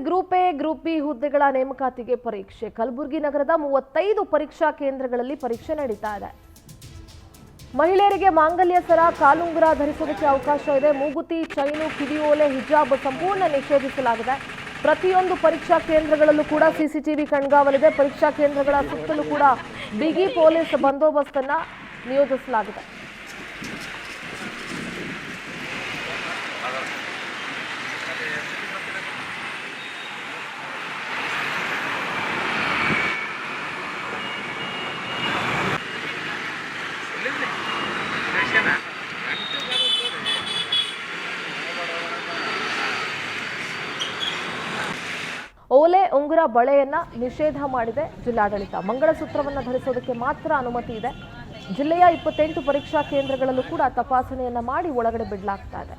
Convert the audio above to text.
Group A group B ಹುದ್ದೆಗಳ ನೇಮಕಾತಿಗೆ ಪರೀಕ್ಷೆ ಕಲಬುರಗಿ ನಗರದ 35 ಪರೀಕ್ಷಾ ಕೇಂದ್ರಗಳಲ್ಲಿ ಪರೀಕ್ಷೆ ನಡೀತಾ ಇದೆ. ಮಹಿಳೆಯರಿಗೆ ಮಾಂಗಲ್ಯ ಸರ ಕಾಲುಂಗುರ ಧರಿಸುವುದಕ್ಕೆ ಅವಕಾಶ ಇದೆ. ಮೂಗುತಿ, ಚೈನು, ಕಿವಿಯೋಲೆ, ಹಿಜಾಬ್ ಸಂಪೂರ್ಣ ನಿಷೇಧಿಸಲಾಗಿದೆ. ಪ್ರತಿಯೊಂದು ಪರೀಕ್ಷಾ ಕೇಂದ್ರಗಳಲ್ಲೂ ಕೂಡ ಸಿಸಿಟಿವಿ ಕಣ್ಗಾವಲಿದೆ. ಪರೀಕ್ಷಾ ಕೇಂದ್ರಗಳ ಸುತ್ತಲೂ ಕೂಡ ಬಿಗಿ ಪೊಲೀಸ್ ಬಂದೋಬಸ್ತನ್ನ ನಿಯೋಜಿಸಲಾಗಿದೆ. ಓಲೆ, ಉಂಗುರ, ಬಳೆಯನ್ನ ನಿಷೇಧ ಮಾಡಿದೆ ಜಿಲ್ಲಾಡಳಿತ. ಮಂಗಳಸೂತ್ರವನ್ನು ಧರಿಸೋದಕ್ಕೆ ಮಾತ್ರ ಅನುಮತಿ ಇದೆ. ಜಿಲ್ಲೆಯ 28 ಪರೀಕ್ಷಾ ಕೇಂದ್ರಗಳಲ್ಲೂ ಕೂಡ ತಪಾಸಣೆಯನ್ನ ಮಾಡಿ ಒಳಗಡೆ ಬಿಡಲಾಗ್ತಾ ಇದೆ.